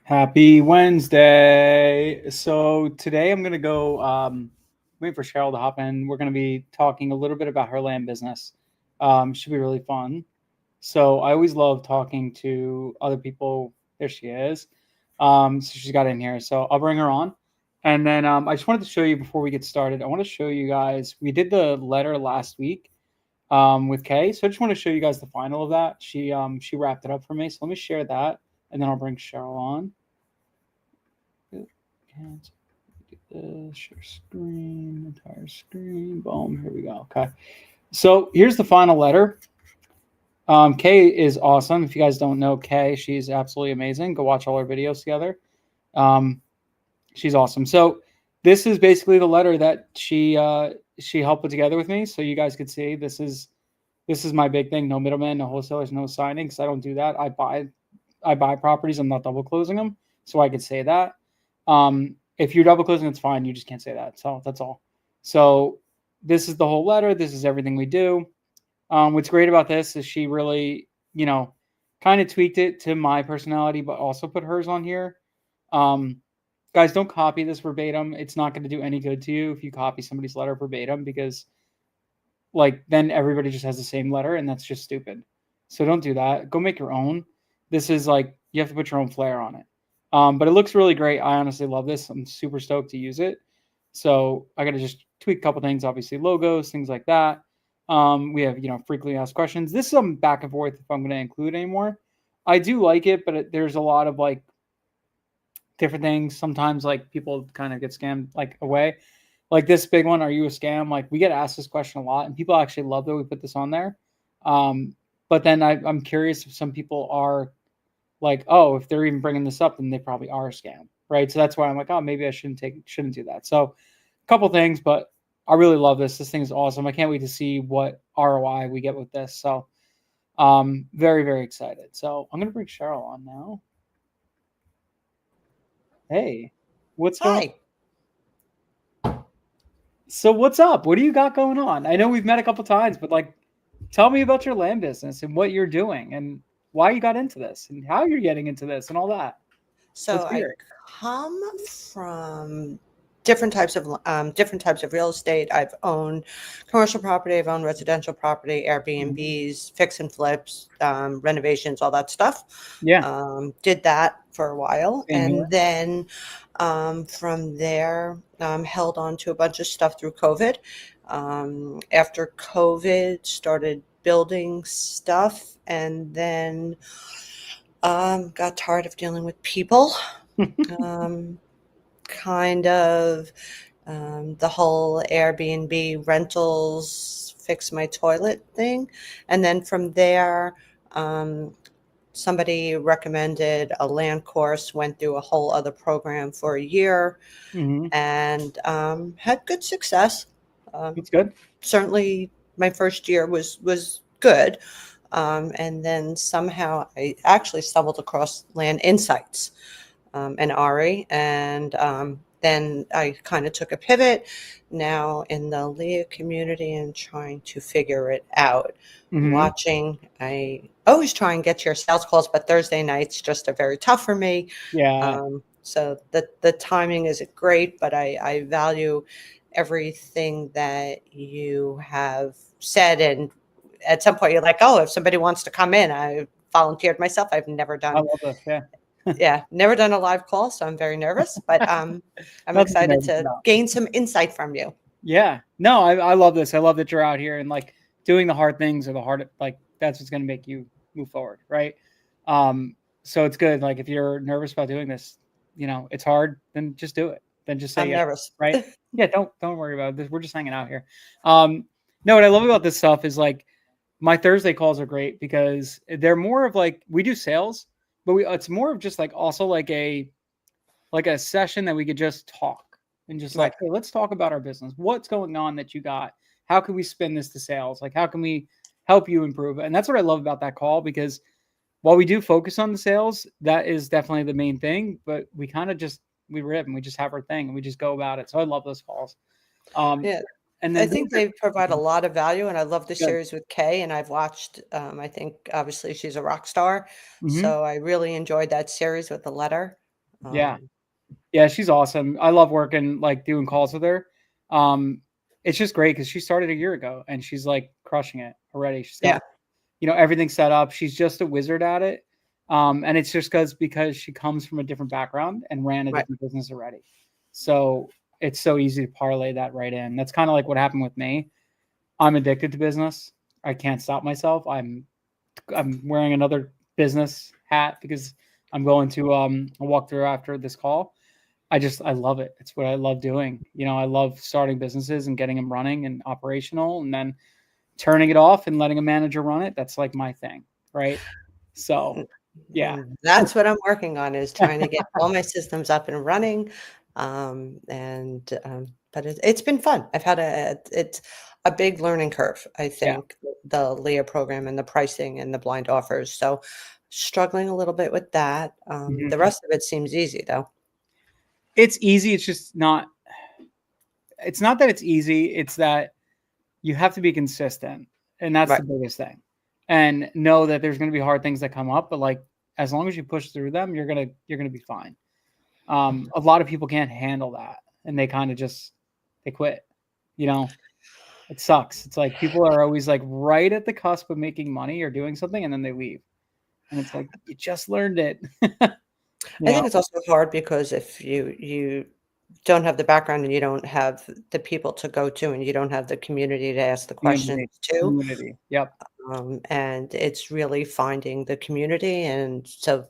Happy Wednesday. So today I'm going to go wait for Sheril to hop in. We're going to be talking a little bit about her land business. Should be really fun. So I always love talking to other people. There she is. So she's got in here. So I'll bring her on. And then I just wanted to show you before we get started. I want to show you guys. We did the letter last week with Kay. So I just want to show you guys the final of that. She wrapped it up for me. So let me share that, and then I'll bring Sheril on. Share screen, entire screen. Boom. Here we go. Okay. So here's the final letter. Kay is awesome. If you guys don't know Kay, she's absolutely amazing. Go watch all our videos together. She's awesome. So this is basically the letter that she helped put together with me. So you guys could see this is my big thing. No middleman, no wholesalers, no signings. I don't do that. I buy properties. I'm not double closing them. So I could say that. If you're double closing, it's fine. You just can't say that. So that's all. So this is the whole letter. This is everything we do. What's great about this is she really, kind of tweaked it to my personality, but also put hers on here. Guys, don't copy this verbatim. It's not going to do any good to you if you copy somebody's letter verbatim, because then everybody just has the same letter, and that's just stupid. So don't do that. Go make your own. This is you have to put your own flair on it. But it looks really great. I honestly love this. I'm super stoked to use it. So I got to just tweak a couple things, obviously logos, things like that. We have, frequently asked questions. This is some back and forth if I'm going to include anymore. I do like it, but there's a lot of different things. Sometimes people kind of get scammed away. This big one, are you a scam? We get asked this question a lot, and people actually love that we put this on there. But then I'm curious if some people are if they're even bringing this up, then they probably are a scam, right? So that's why I'm oh, maybe I shouldn't do that. So a couple things, but I really love this. This thing is awesome. I can't wait to see what ROI we get with this. So very, very excited. So I'm going to bring Sheril on now. Hey, what's going on? So what's up? What do you got going on? I know we've met a couple times, but tell me about your land business and what you're doing and why you got into this and how you're getting into this and all that. So I come from different types of real estate. I've owned commercial property, I've owned residential property, Airbnbs, fix and flips, renovations, all that stuff. Yeah. Did that for a while. Same here. Then from there, held on to a bunch of stuff through COVID. After COVID, started building stuff, and then got tired of dealing with people. The whole Airbnb rentals, fix my toilet thing. And then from there, somebody recommended a land course, went through a whole other program for a year, and had good success. It's good. Certainly my first year was good. And then somehow I actually stumbled across Land Insights and Ari, and then I kind of took a pivot now in the LIA community and trying to figure it out. Watching, I always try and get to your sales calls, but Thursday nights just are very tough for me. Yeah. So the timing isn't great, but I value everything that you have said. And at some point you're oh, if somebody wants to come in, I volunteered myself. I've never done. I love this. Yeah. Yeah, never done a live call, so I'm very nervous, but I'm excited to gain some insight from you. Yeah. No, I love this. I love that you're out here and doing the hard things, or the hard, that's what's going to make you move forward. Right. So it's good. If you're nervous about doing this, it's hard, then just do it. Then just say, I'm nervous. Right. Yeah. Don't worry about this. We're just hanging out here. No, what I love about this stuff is my Thursday calls are great because they're more of we do sales, but it's more of just also a session that we could just talk and just hey, let's talk about our business. What's going on that you got? How can we spin this to sales? How can we help you improve it? And that's what I love about that call, because while we do focus on the sales, that is definitely the main thing, but we kind of we rip and we just have our thing and we just go about it. So I love those calls. Yeah. And then I think they provide a lot of value, and I love the series with Kay, and I've watched, I think obviously she's a rock star. So I really enjoyed that series with the letter. Yeah. Yeah, she's awesome. I love working, like, doing calls with her. Um, it's just great because she started a year ago and she's like crushing it already. She's Yeah. got, everything set up. She's just a wizard at it. And it's just because she comes from a different background and ran a Right. different business already. So it's so easy to parlay that right in. That's kind of like what happened with me. I'm addicted to business. I can't stop myself. I'm wearing another business hat because I'm going to a walkthrough after this call. I love it. It's what I love doing. I love starting businesses and getting them running and operational and then turning it off and letting a manager run it. That's like my thing. Right. So, yeah. That's what I'm working on, is trying to get all my systems up and running. But it's been fun. It's a big learning curve, I Yeah. think, the LIA program and the pricing and the blind offers. So struggling a little bit with that. Mhm. The rest of it seems easy though. It's easy. It's not that it's easy. It's that you have to be consistent. And that's Right. the biggest thing. And know that there's going to be hard things that come up, but like, as long as you push through them, you're going to be fine. A lot of people can't handle that and they kind of just, they quit, it sucks. It's like people are always like right at the cusp of making money or doing something and then they leave. And it's like, you just learned it. I think it's also hard because if you don't have the background and you don't have the people to go to and you don't have the community to ask the questions Community. to, Community. Yep. and it's really finding the community. And so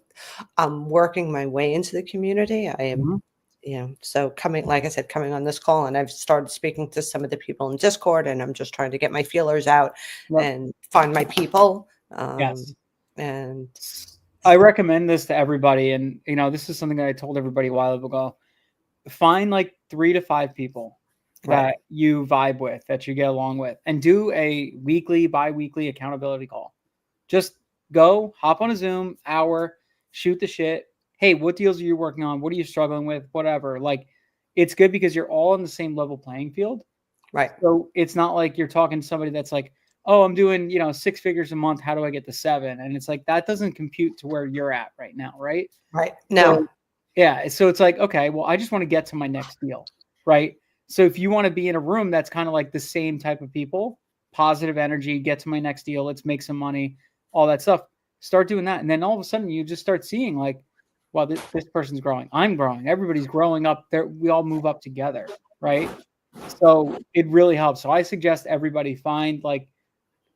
I'm working my way into the community. I am, Mhm. so coming, like I said, coming on this call, and I've started speaking to some of the people in Discord, and I'm just trying to get my feelers out Yep. and find my people. Yes. And I recommend this to everybody. And, this is something that I told everybody a while ago. Find like 3 to 5 people right, that you vibe with, that you get along with, and do a weekly, bi-weekly accountability call. Just go, hop on a Zoom, hour, shoot the shit. Hey, what deals are you working on? What are you struggling with? Whatever. Like, it's good because you're all on the same level playing field. right, So it's not like you're talking to somebody that's like, oh, I'm doing, 6 figures a month. How do I get to 7? And it's like, that doesn't compute to where you're at right now. Right. right. No, So yeah, so it's like, okay, well, I just want to get to my next deal, right? So if you want to be in a room that's kind of like the same type of people, positive energy, get to my next deal, let's make some money, all that stuff, start doing that. And then all of a sudden you just start seeing like, well, this person's growing, I'm growing, everybody's growing up there. We all move up together, right? So it really helps. So I suggest everybody find like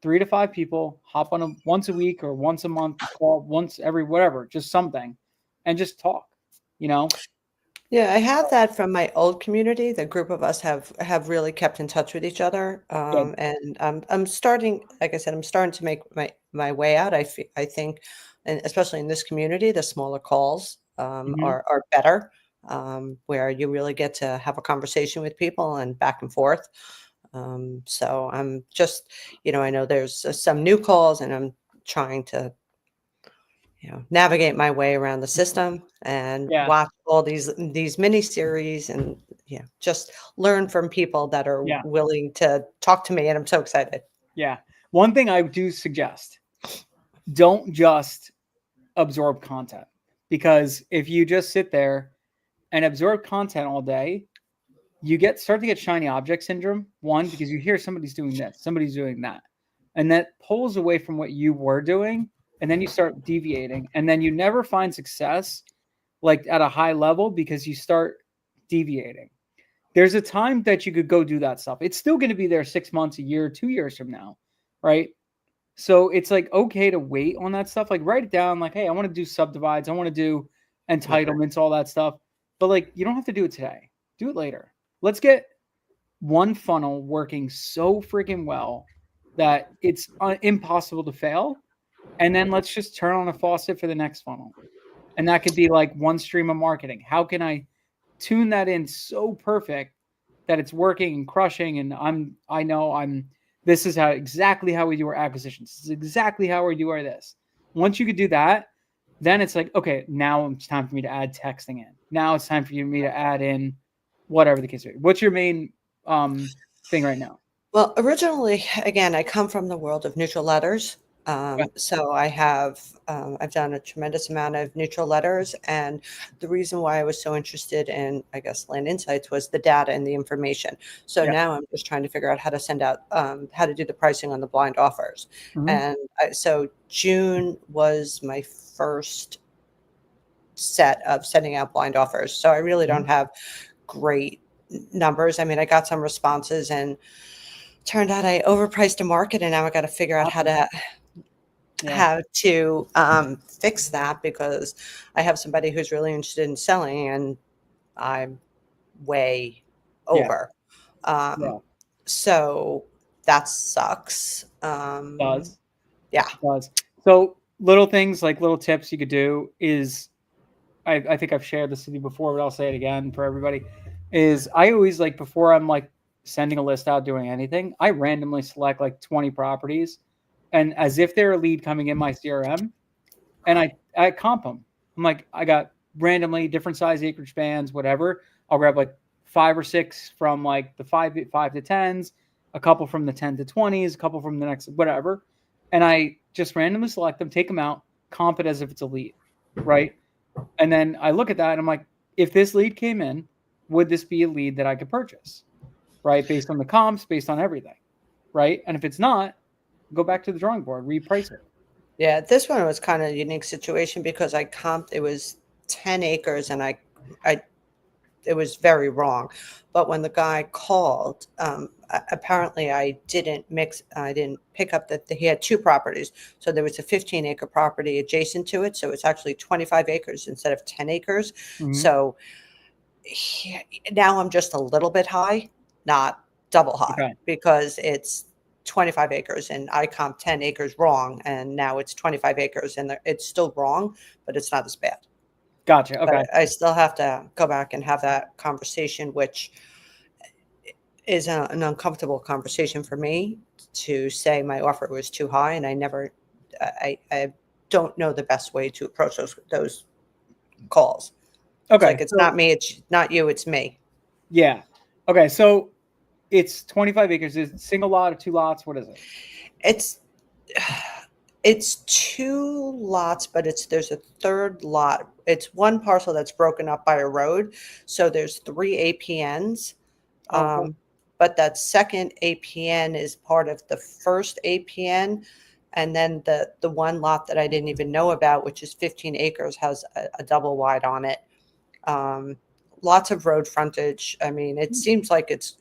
3 to 5 people, hop on a once a week or once a month call, once every whatever, just something, and just talk, you know? yeah, I have that from my old community. The group of us have really kept in touch with each other, Good. and I'm starting, like I said, I'm starting to make my way out. I think, and especially in this community, the smaller calls Mhm. are better, where you really get to have a conversation with people and back and forth. So I'm just, I know there's some new calls, and I'm trying to navigate my way around the system and Yeah, watch all these mini series, and just learn from people that are yeah, willing to talk to me. And I'm so excited. yeah. One thing I do suggest, don't just absorb content, because if you just sit there and absorb content all day, you start to get shiny object syndrome. One, because you hear somebody's doing this, somebody's doing that, and that pulls away from what you were doing, and then you start deviating, and then you never find success like at a high level because you start deviating. There's a time that you could go do that stuff. It's still going to be there 6 months, a year, 2 years from now, right? So it's like okay to wait on that stuff. Like write it down. Like, hey, I want to do subdivides. I want to do Right. entitlements, all that stuff. But like, you don't have to do it today. Do it later. Let's get one funnel working so freaking well that it's impossible to fail. And then let's just turn on a faucet for the next funnel. And that could be like one stream of marketing. How can I tune that in so perfect that it's working and crushing? And I know this is exactly how we do our acquisitions. This is exactly how we do our this. Once you could do that, then it's like, okay, now it's time for me to add texting in. Now it's time for me to add in whatever the case may be. What's your main thing right now? Well, originally, again, I come from the world of neutral letters. So I've done a tremendous amount of neutral letters. And the reason why I was so interested in, I guess, Land Insights was the data and the information. So Yeah. now I'm just trying to figure out how to send out, how to do the pricing on the blind offers. Mhm. And so June was my first set of sending out blind offers. So I really don't Mhm. have great numbers. I mean, I got some responses and turned out I overpriced the market, and now I got to figure out Happens. Yeah. how to fix that, because I have somebody who's really interested in selling and I'm way Yeah. over. Um, Yeah. so that sucks. Does. Yeah. Does. So little things like little tips you could do is I think I've shared this with you before, but I'll say it again for everybody. Is I always like before I'm like sending a list out doing anything, I randomly select like 20 properties and as if they're a lead coming in my CRM and I comp them. I'm like, I got randomly different size acreage bands, whatever. I'll grab like 5 or 6 from like the 5 to 10s, a couple from the 10 to 20s, a couple from the next whatever, and I just randomly select them, take them out, comp it as if it's a lead, right? And then I look at that and I'm like, if this lead came in, would this be a lead that I could purchase, right? Based on the comps, based on everything, right? And if it's not, go back to the drawing board, reprice it. Yeah. This one was kind of a unique situation because I comped, it was 10 acres, and I it was very wrong. But when the guy called, apparently I didn't pick up that he had two properties. So there was a 15-acre property adjacent to it. So it's actually 25 acres instead of 10 acres. Mm-hmm. So now I'm just a little bit high, not double high, Okay. because it's 25 acres and I comp 10 acres wrong. And now it's 25 acres and it's still wrong, but it's not as bad. Gotcha. But Okay. I still have to go back and have that conversation, which is an uncomfortable conversation for me, to say my offer was too high, and I don't know the best way to approach those calls. It's Okay. like, it's So not me, it's not you, it's me. yeah. Okay. So it's 25 acres. Is it single lot or two lots? What is it? It's it's two lots, but there's a third lot. It's one parcel that's broken up by a road, so there's three APNs. Oh, cool. But that second APN is part of the first APN. And then the one lot that I didn't even know about, which is 15 acres, has a double wide on it. Um, Lots of road frontage. I mean, it seems like it's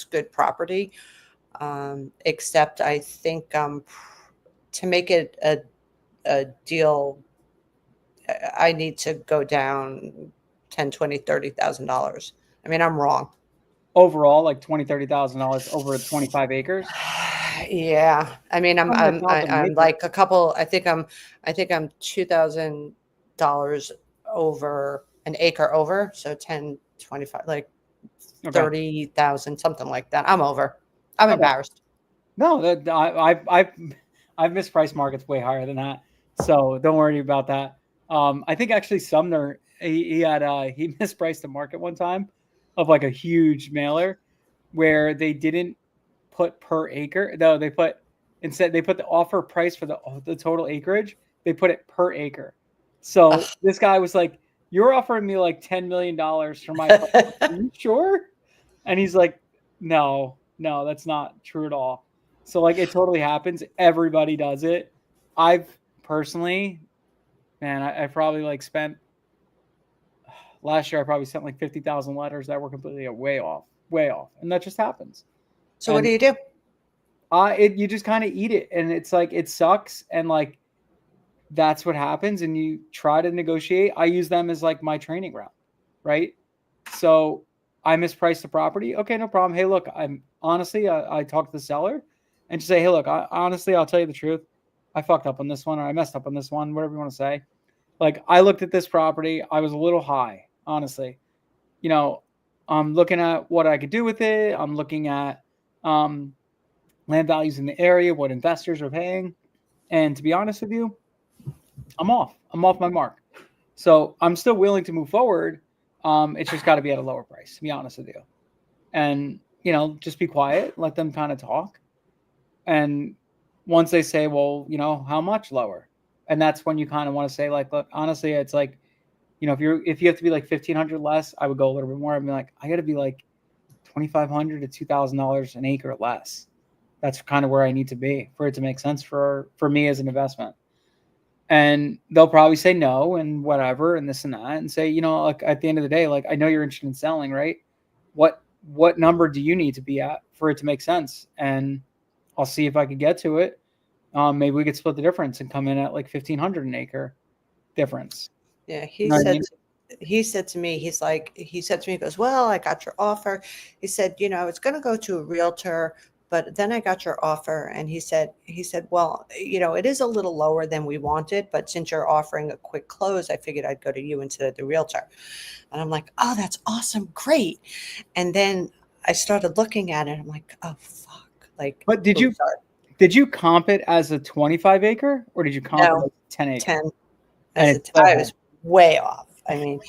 good property. Except I think, to make it a deal, I need to go down 10, 20, $30,000. I mean, I'm wrong. Overall, like $20,000-$30,000 over 25 acres. Yeah, I mean, That's not the I'm major. like a couple. I think I'm $2,000 over an acre over. So 10, 25, like Okay. 30,000, something like that. I'm over. I'm Okay. embarrassed. No, that I've mispriced markets way higher than that, so don't worry about that. I think actually Sumner he mispriced the market one time of like a huge mailer where they didn't put per acre. No, they put instead they put the offer price for the total acreage. They put it per acre. So Ugh. this guy was like, "You're offering me like $10 million for my place. Are you sure?" And he's like, "No, no, that's not true at all." So like it totally happens. Everybody does it. I've personally, man, I probably like spent last year. I probably sent like 50,000 letters that were completely way off, and that just happens. So what And do you do? you just kind of eat it, and it's like it sucks, and like that's what happens, and you try to negotiate. I use them as like my training ground, right? So I mispriced the property. Okay, no problem. Hey, look, I'm honestly, I talked to the seller and just say, hey, look, honestly, I'll tell you the truth. I fucked up on this one, or I messed up on this one, whatever you want to say. Like I looked at this property, I was a little high, honestly. You know, I'm looking at what I could do with it. I'm looking at um, land values in the area, what investors are paying, and to be honest with you, I'm off. I'm off my mark. So I'm still willing to move forward. It's just got to be at a lower price, to be honest with you. And, just be quiet, let them kind of talk. And once they say, well, how much lower? And that's when you kind of want to say, like, look, honestly, it's like, if you have to be like 1,500 less, I would go a little bit more. I'd be like, I got to be like $2,500 to $2,000 an acre less. That's kind of where I need to be for it to make sense for me as an investment. And they'll probably say no and whatever and this and that, and say, like, at the end of the day, like, I know you're interested in selling, right? What number do you need to be at for it to make sense? And I'll see if I could get to it. Maybe we could split the difference and come in at like 1,500 an acre difference. Yeah, You know what I mean? he said to me, he goes, well, I got your offer. He said, it's going to go to a realtor, but then I got your offer. And he said, well, it is a little lower than we wanted, but since you're offering a quick close, I figured I'd go to you instead of the realtor. And I'm like, oh, that's awesome. Great. And then I started looking at it. I'm like, oh, fuck. Like, but did you comp it as a 25 acre or did you comp it as 10 acre? 10. I was way off. I mean,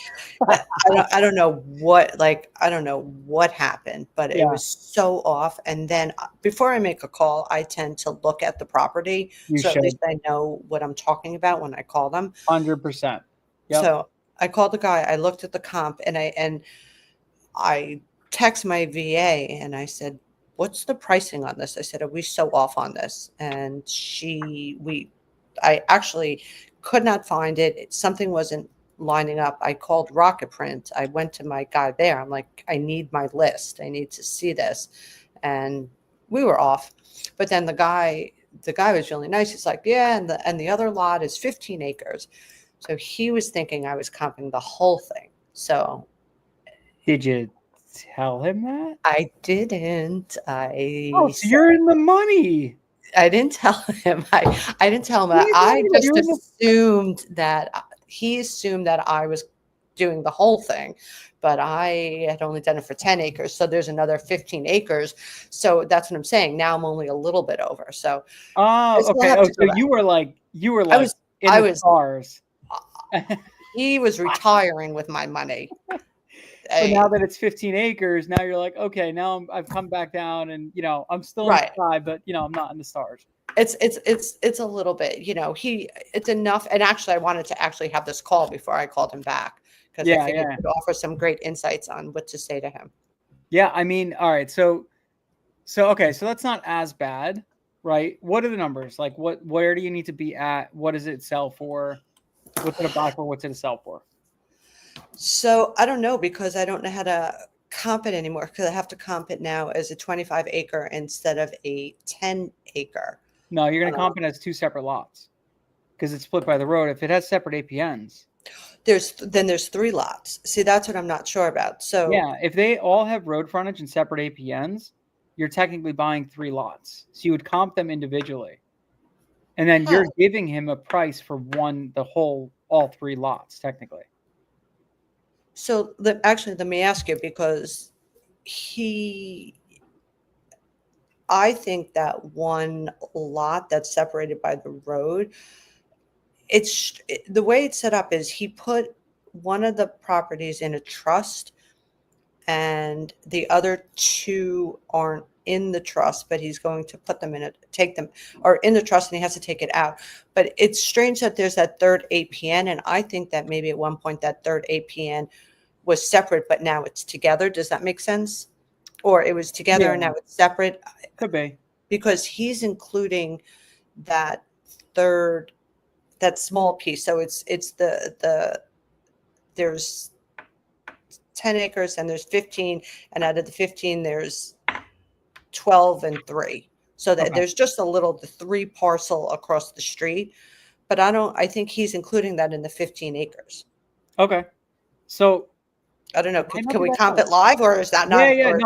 I don't know what happened, but it was so off. And then before I make a call, I tend to look at the property. At least I know what I'm talking about when I call them. 100%. Yep. So I called the guy, I looked at the comp, and I text my VA and I said, what's the pricing on this? I said, are we so off on this? And I actually could not find it. Something wasn't lining up. I called Rocket Print. I went to my guy there. I'm like, I need my list. I need to see this. And we were off. But then the guy was really nice. He's like, yeah, and the other lot is 15 acres. So he was thinking I was comping the whole thing. So did you tell him that? I didn't. So you're in the money. I didn't tell him. I didn't tell him that. I just assumed that he assumed that I was doing the whole thing, but I had only done it for 10 acres. So there's another 15 acres. So that's what I'm saying. Now I'm only a little bit over. So okay. So you were like I was in the stars. He was retiring with my money. So now that it's 15 acres, now you're like, okay, now I've come back down, and I'm still in the sky, but I'm not in the stars. It's a little bit, it's enough. And actually, I wanted to actually have this call before I called him back because I figured he could offer some great insights on what to say to him. Yeah, I mean, all right, so okay, so that's not as bad, right? What are the numbers? Like, where do you need to be at? What does it sell for? What's it a buy for? What's it a sell for? So I don't know, because I don't know how to comp it anymore, because I have to comp it now as a 25 acre instead of a 10 acre. No, you're going to comp it as two separate lots because it's split by the road. If it has separate APNs, there's 3 lots. See, that's what I'm not sure about. So yeah, if they all have road frontage and separate APNs, you're technically buying 3 lots. So you would comp them individually. And then you're giving him a price for all 3 lots, technically. So actually, let me ask you, because I think that one lot that's separated by the road, the way it's set up is he put one of the properties in a trust and the other 2 aren't in the trust, but he's going to put them in in the trust, and he has to take it out. But it's strange that there's that third APN, and I think that maybe at one point that third APN was separate, but now it's together. Does that make sense? Or it was together and now it's separate? Could be. Because he's including that small piece. So it's there's 10 acres and there's 15, and out of the 15 there's 12 and 3. So that there's just the 3 parcel across the street. But I think he's including that in the 15 acres. Okay. So I don't know. Can we comp it live, or is that not? No,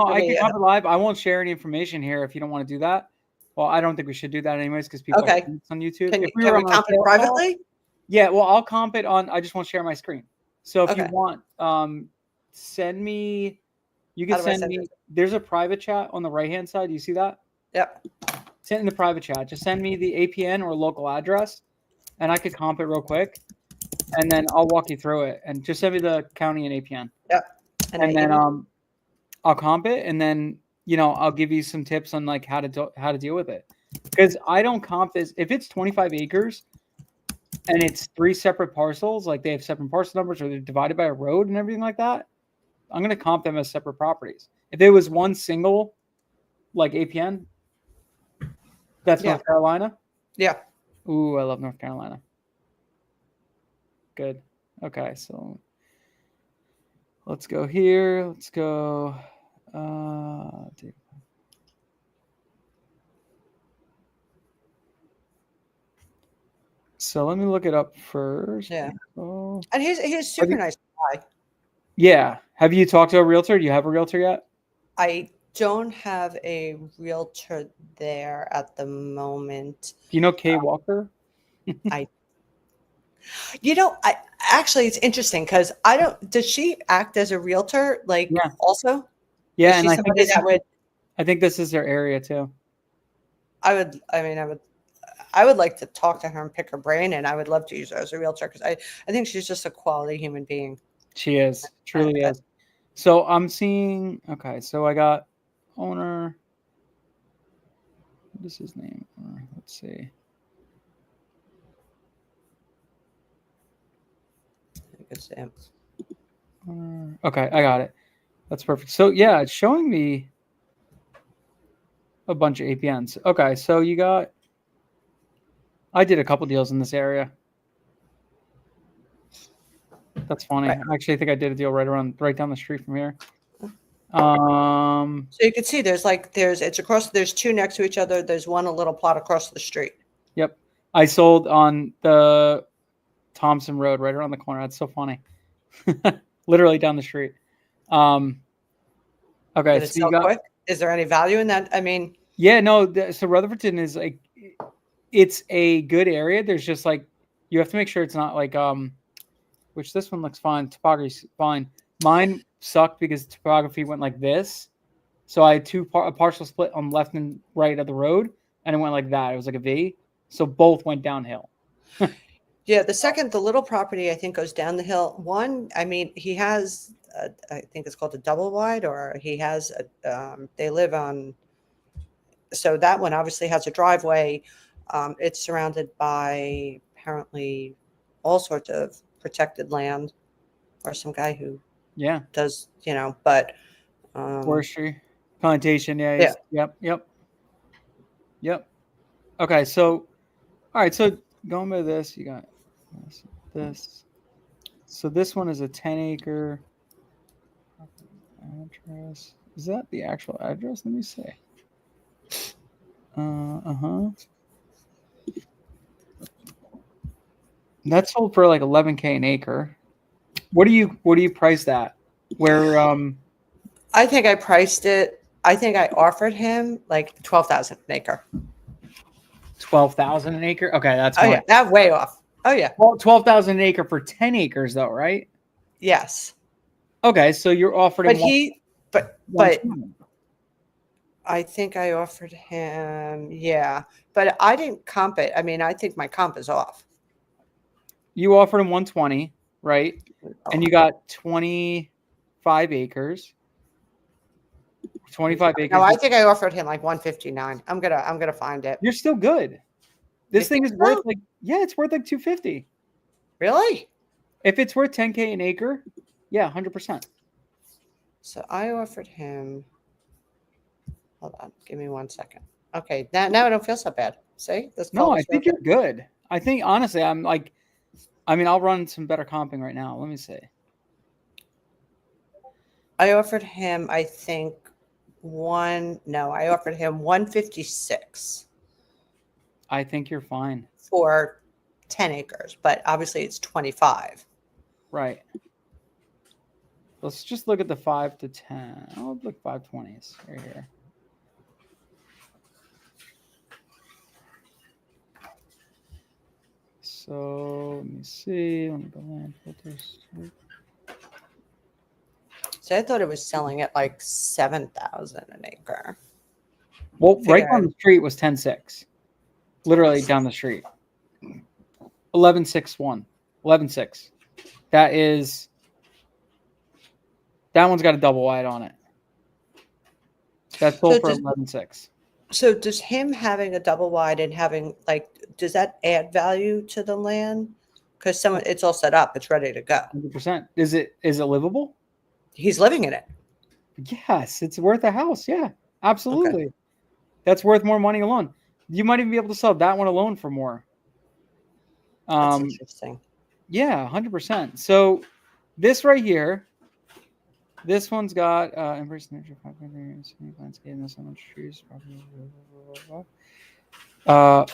I can comp it live. I won't share any information here if you don't want to do that. Well, I don't think we should do that anyways, because people are on YouTube. Can we comp it privately? Yeah, well, I'll comp it on. I just won't share my screen. So if you want, send me. You can send me. There's a private chat on the right-hand side. Do you see that? Yep. Send in the private chat. Just send me the APN or local address, and I could comp it real quick. And then I'll walk you through it, and just send me the county and APN. Yep. And then I'll comp it, and then I'll give you some tips on like how to deal with it. Because I don't comp this. If it's 25 acres and it's 3 separate parcels, like they have separate parcel numbers or they're divided by a road and everything like that, I'm going to comp them as separate properties. If it was one single, like APN, that's Yeah. North Carolina. Yeah. Ooh, I love North Carolina. Good. Okay, so let's go here. Let's go. So let me look it up first. Yeah. Oh, And he's super nice guy. yeah. Have you talked to a realtor? Do you have a realtor yet? I don't have a realtor there at the moment. Do you know Kay Walker? I I actually it's interesting because I don't does she act as a realtor like Yeah. also? Yeah, Is and she somebody that would I think this is their area too. I would like to talk to her and pick her brain, and I would love to use her as a realtor because I think she's just a quality human being. She is, truly is. So I'm seeing, okay, so I got owner. What is his name? Let's see. Okay, I got it. That's perfect. So yeah, it's showing me a bunch of APNs. Okay, so you got, I did a couple deals in this area. That's funny. Right. I actually think I did a deal right down the street from here. So you can see there's two next to each other. There's one a little plot across the street. Yep. I sold on the Thompson Road right around the corner. That's so funny. Literally down the street. Okay. Did it sell quick? Is there any value in that? I mean, yeah, no. So Rutherfordton is like, it's a good area. There's just like, you have to make sure it's not like, which this one looks fine. Topography's fine. Mine sucked because topography went like this. So I had a partial split on left and right of the road, and it went like that. It was like a V. So both went downhill. yeah, the little property I think goes down the hill. One, I mean, he has, I think it's called a double wide, or he has, they live on. So that one obviously has a driveway. It's surrounded by apparently all sorts of protected land, or some guy who does, but forestry, plantation. Yeah. Yep. Okay, so all right, so going by this, you got this. So this one is a 10-acre address. Is that the actual address? Let me see. That's sold for like $11K an acre. What do you price that? Where I think I priced it. I think I offered him like 12,000 an acre. 12,000 an acre? Okay, that's yeah, that way off. Oh yeah. Well, 12,000 an acre for 10 acres though, right? Yes. Okay, so you're offered him. But I think I offered him, yeah, but I didn't comp it. I mean, I think my comp is off. You offered him 120, right? And you got 25 acres. 25 acres. No, I think I offered him like 159. I'm gonna find it. You're still good. This thing is worth like, yeah, it's worth like 250. Really? If it's worth 10K an acre, yeah, 100%. So I offered him. Hold on, give me 1 second. Okay, now I don't feel so bad. See, no, I think you're good. I think honestly, I'll run some better comping right now. Let me see. I offered him, I think, I offered him 156. I think you're fine. For 10 acres, but obviously it's 25. Right. Let's just look at the 5 to 10. I'll look 520s right here. So let me see. Let me go land filters. So I thought it was selling at like 7,000 an acre. Well, right down the street was 10.6. Literally down the street. 11.61. 11.6. That one's got a double wide on it. That's sold for 11.6. So does him having a double wide and having like, does that add value to the land? Because it's all set up, it's ready to go. 100%. Is it livable? He's living in it. Yes, it's worth a house. Yeah, Okay. absolutely. That's worth more money alone. You might even be able to sell that one alone for more. That's interesting. Yeah, 100%. So this right here, this one's got embrace nature, landscape, no so much trees,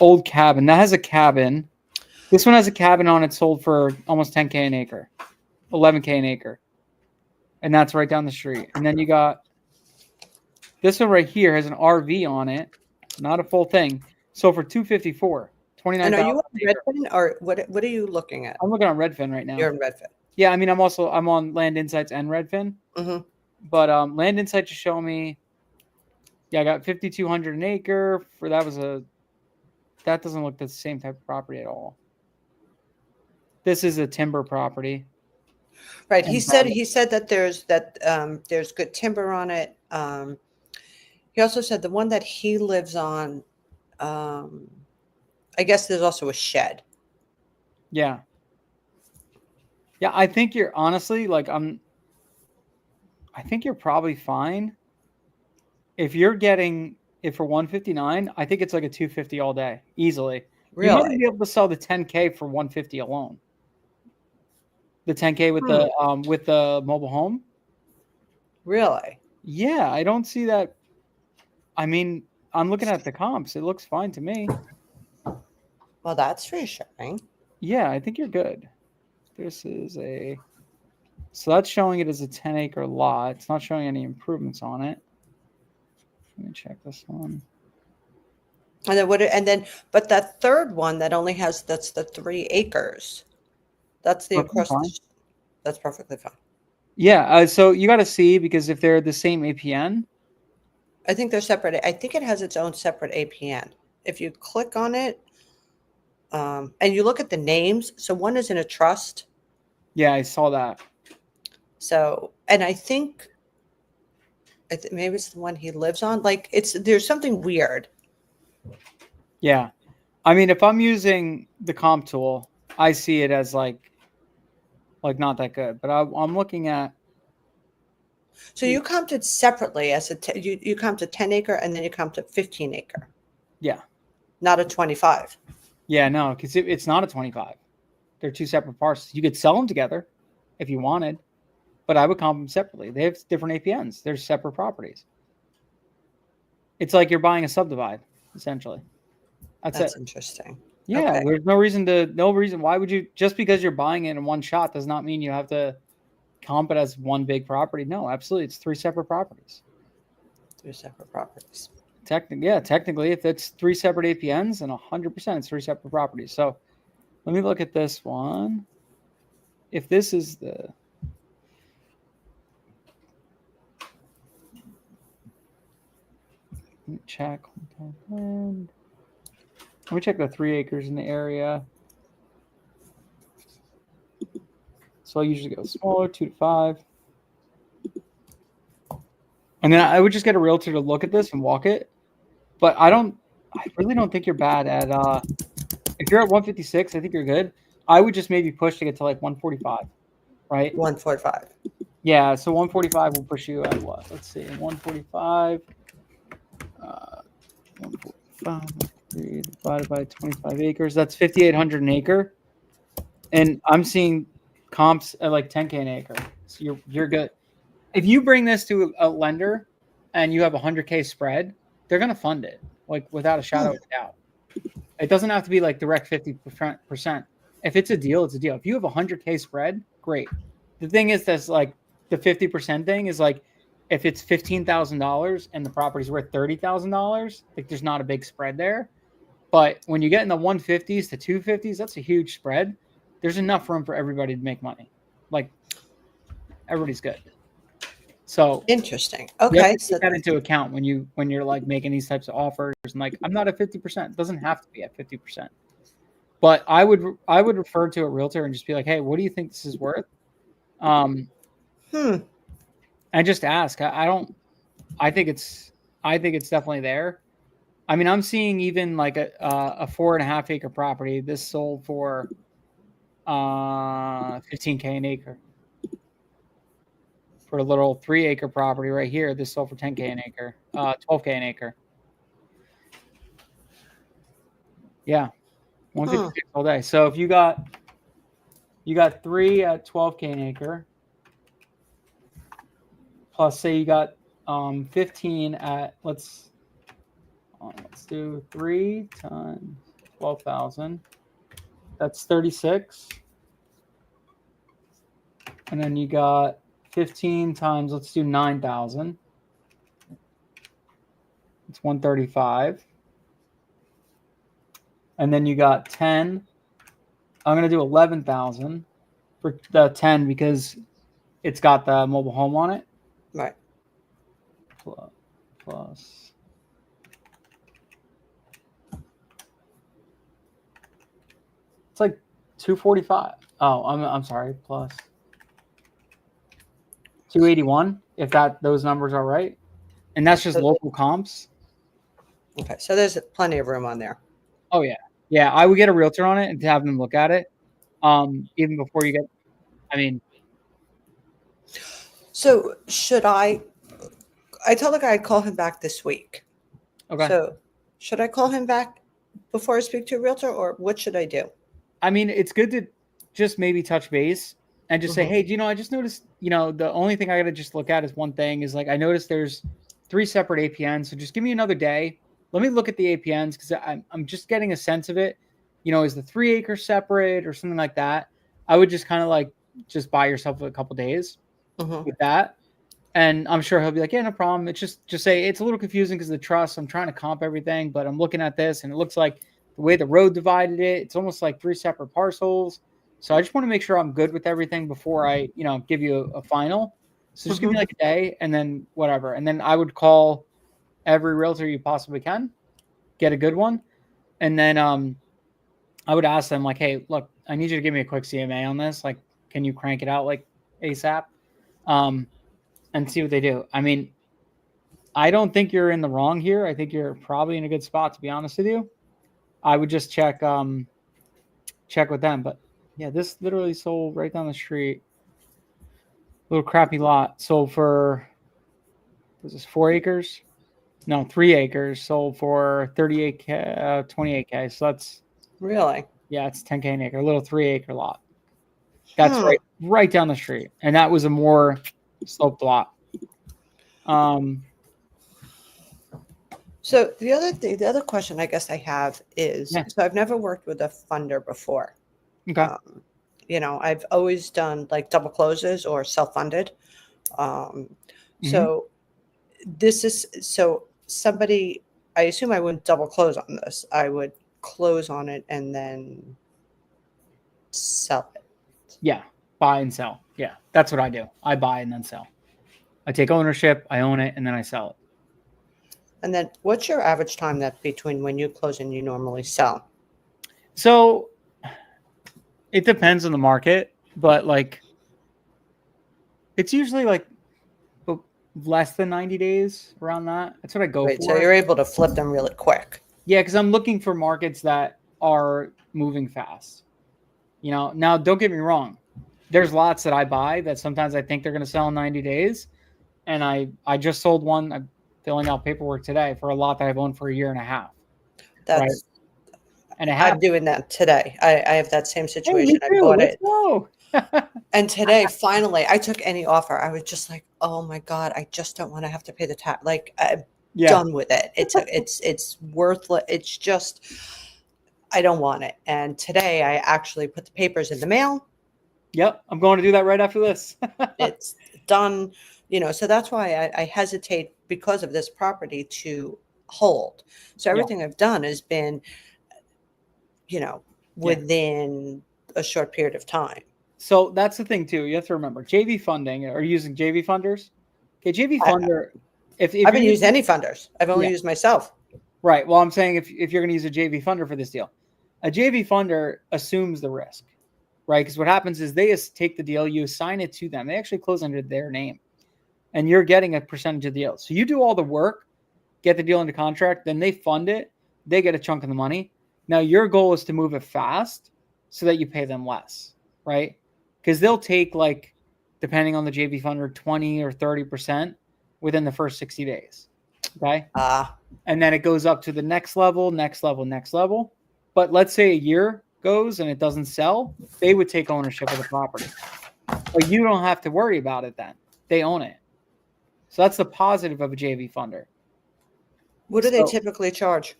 old cabin. That has a cabin. This one has a cabin on it, sold for almost 10K an acre, 11K an acre, and that's right down the street. And then you got this one right here has an RV on it, not a full thing, sold for 254, And are 29,000 you on an acre. Redfin or what are you looking at? I'm looking on Redfin right now. You're in Redfin. Yeah, I mean, I'm on Land Insights and Redfin, but Land Insights just show me. Yeah, I got 5,200 an acre for that doesn't look the same type of property at all. This is a timber property. Right. He said that there's good timber on it. He also said the one that he lives on, I guess there's also a shed. Yeah. Yeah, I think you're honestly I think you're probably fine. If for 159, I think it's like a 250 all day, easily. You might Really? be able to sell the 10K for 150 alone. The 10K with the mobile home. Really? Yeah, I don't see that. I mean, I'm looking at the comps. It looks fine to me. Well, that's reassuring. Yeah, I think you're good. So that's showing it as a 10-acre lot. It's not showing any improvements on it. Let me check this one. But that third one that only that's the 3 acres. That's the across the, that's perfectly fine. Yeah, so you got to see, because if they're the same APN. I think they're separate. I think it has its own separate APN. If you click on it, and you look at the names, so one is in a trust. Yeah, I saw that. So, and I think maybe it's the one he lives on. Like there's something weird. Yeah. I mean, if I'm using the comp tool, I see it as like not that good, but I'm looking at. So you comped it separately as you comped a 10 acre and then you comped a 15 acre. Yeah. Not a 25. Yeah, no, because it's not a 25. They're two separate parcels. You could sell them together if you wanted, but I would comp them separately. They have different APNs. They're separate properties. It's like you're buying a subdivide, essentially. That's interesting. Yeah, okay. There's no reason. Why would you, just because you're buying it in one shot does not mean you have to comp it as one big property. No, absolutely. It's 3 separate properties. 3 separate properties. Technically, if it's 3 separate APNs, then 100% it's 3 separate properties. So let me look at this one. If this is the. Let me check. Let me check the 3 acres in the area. So I usually go smaller, 2 to 5. And then I would just get a realtor to look at this and walk it. But I really don't think you're bad at, if you're at 156, I think you're good. I would just maybe push to get to like 145, right? 145. Yeah, so 145 will push you at what? Let's see, 145. 145 divided by 25 acres. That's 5,800 an acre. And I'm seeing comps at like 10K an acre. So you're good. If you bring this to a lender and you have a 100K spread, they're going to fund it, like without a shadow of a doubt. It doesn't have to be like direct 50%. If it's a deal, it's a deal. If you have a 100K spread, great. The thing is, that's like the 50% thing is like, if it's $15,000 and the property's worth $30,000, like there's not a big spread there. But when you get in the 150s to 250s, that's a huge spread. There's enough room for everybody to make money. Like everybody's good. So interesting. Okay. So take that into account when you're like making these types of offers, and like, I'm not at 50%. It doesn't have to be at 50%. But I would refer to a realtor and just be like, hey, what do you think this is worth? And just ask. I think it's definitely there. I mean, I'm seeing even like a 4.5 acre property. This sold for 15K an acre. For a little 3 acre property right here, this sold for 10K an acre, 12K an acre. Yeah, 156 all day. So if you got 3 at 12K an acre, plus say you got 15 at let's do 3 times 12,000. That's 36. And then you got 15 times, let's do 9,000. It's 135. And then you got 10. I'm going to do 11,000 for the 10 because it's got the mobile home on it. Right. Plus. It's like 245. Oh, I'm sorry. Plus 281, if those numbers are right. And that's just local comps. Okay, so there's plenty of room on there. Oh yeah. Yeah, I would get a realtor on it and have them look at it. Even before you get, I mean. So should I told the guy I'd call him back this week. Okay. So should I call him back before I speak to a realtor, or what should I do? I mean, it's good to just maybe touch base and just say, hey, I just noticed, the only thing I got to just look at is one thing is like, I noticed there's 3 separate APNs. So just give me another day. Let me look at the APNs because I'm just getting a sense of it. Is the 3 acre separate or something like that? I would just kind of like just buy yourself a couple days with that. And I'm sure he'll be like, yeah, no problem. It's just say it's a little confusing because of the trust. I'm trying to comp everything, but I'm looking at this and it looks like the way the road divided it, it's almost like 3 separate parcels. So I just want to make sure I'm good with everything before I, give you a final. So just give me like a day and then whatever. And then I would call every realtor you possibly can, get a good one. And then I would ask them like, hey, look, I need you to give me a quick CMA on this. Like, can you crank it out like ASAP? And see what they do. I mean, I don't think you're in the wrong here. I think you're probably in a good spot, to be honest with you. I would just check with them. But yeah, this literally sold right down the street. Little crappy lot. Sold for, was this 4 acres? No, 3 acres. Sold for 38K, 28K. So that's really, yeah, it's 10K an acre. A little 3 acre lot. That's right down the street, and that was a more sloped lot. So the other question I guess I have is, so I've never worked with a funder before. Okay. I've always done like double closes or self-funded. So this is, so somebody, I assume I wouldn't double close on this. I would close on it and then sell it. Yeah. Buy and sell. Yeah. That's what I do. I buy and then sell. I take ownership, I own it, and then I sell it. And then what's your average time that between when you close and you normally sell? So it depends on the market, but like it's usually like less than 90 days around that. That's what I go for. So you're able to flip them really quick. Yeah, because I'm looking for markets that are moving fast. Now don't get me wrong. There's lots that I buy that sometimes I think they're going to sell in 90 days. And I just sold one. I'm filling out paperwork today for a lot that I've owned for 1.5 years. That's right? And I'm doing that today. I have that same situation. Hey, I bought Let's it. Go. And today, finally, I took any offer. I was just like, oh my God, I just don't want to have to pay the tax. Like I'm done with it. It's worthless. It's just, I don't want it. And today I actually put the papers in the mail. Yep. I'm going to do that right after this. It's done, so that's why I hesitate because of this property to hold. So everything I've done has been, within a short period of time. So that's the thing too. You have to remember JV funding. Are you using JV funders? Okay, JV funder. If I haven't used any funders, I've only used myself. Right. Well, I'm saying if you're going to use a JV funder for this deal, a JV funder assumes the risk, right? Because what happens is they take the deal, you assign it to them. They actually close under their name, and you're getting a percentage of the deal. So you do all the work, get the deal into contract, then they fund it. They get a chunk of the money. Now your goal is to move it fast so that you pay them less, right? Because they'll take, like, depending on the JV funder, 20 or 30% within the first 60 days. Okay. And then it goes up to the next level, next level, next level. But let's say a year goes and it doesn't sell, they would take ownership of the property. But you don't have to worry about it then. They own it. So that's the positive of a JV funder. What do they typically charge?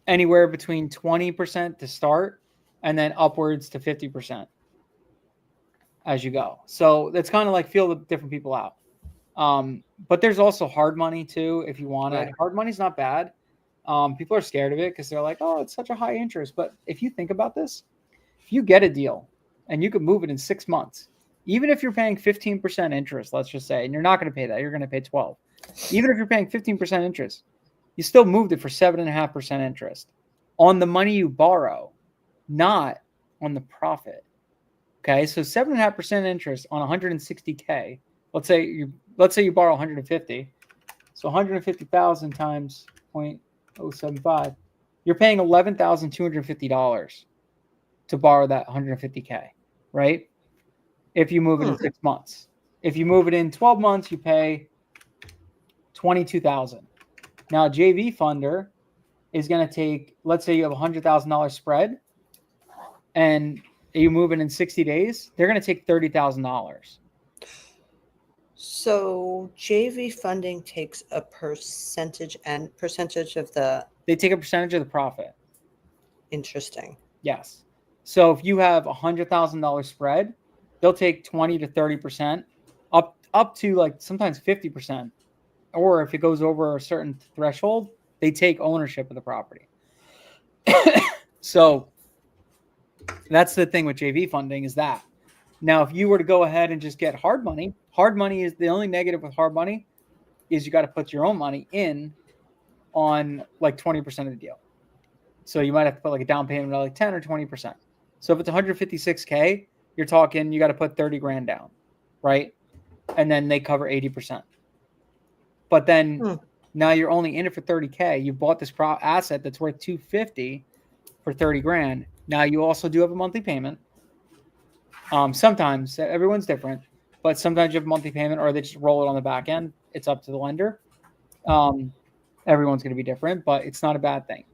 Anywhere between 20% to start and then upwards to 50% as you go. So that's kind of like feel the different people out. But there's also hard money too, if you want it. Hard money's not bad. People are scared of it because they're like, oh, it's such a high interest. But if you think about this, if you get a deal and you could move it in 6 months, even if you're paying 15% interest, let's just say, and you're not going to pay that, you're going to pay 12. Even if you're paying 15% interest, you still moved it for 7.5% interest on the money you borrow, not on the profit. Okay, so 7.5% interest on 160K. Let's say you borrow 150. So 150,000 times 0.075, you're paying $11,250 to borrow that 150K, right? If you move it in 6 months. If you move it in 12 months, you pay $22,000. Now, a JV funder is going to take, let's say you have a $100,000 spread and you move it in 60 days, they're going to take $30,000. So JV funding takes a percentage of the. They take a percentage of the profit. Interesting. Yes. So if you have a $100,000 spread, they'll take 20 to 30%, up to like sometimes 50%. Or if it goes over a certain threshold, they take ownership of the property. So that's the thing with JV funding is that. Now, if you were to go ahead and just get hard money is the only negative with hard money is you got to put your own money in on like 20% of the deal. So you might have to put like a down payment of like 10 or 20%. So if it's 156K, you're talking, you got to put 30 grand down, right? And then they cover 80%. But then now you're only in it for 30K. You bought this asset that's worth 250 for 30 grand. Now you also do have a monthly payment. Sometimes everyone's different, but sometimes you have a monthly payment or they just roll it on the back end. It's up to the lender. Everyone's going to be different, but it's not a bad thing.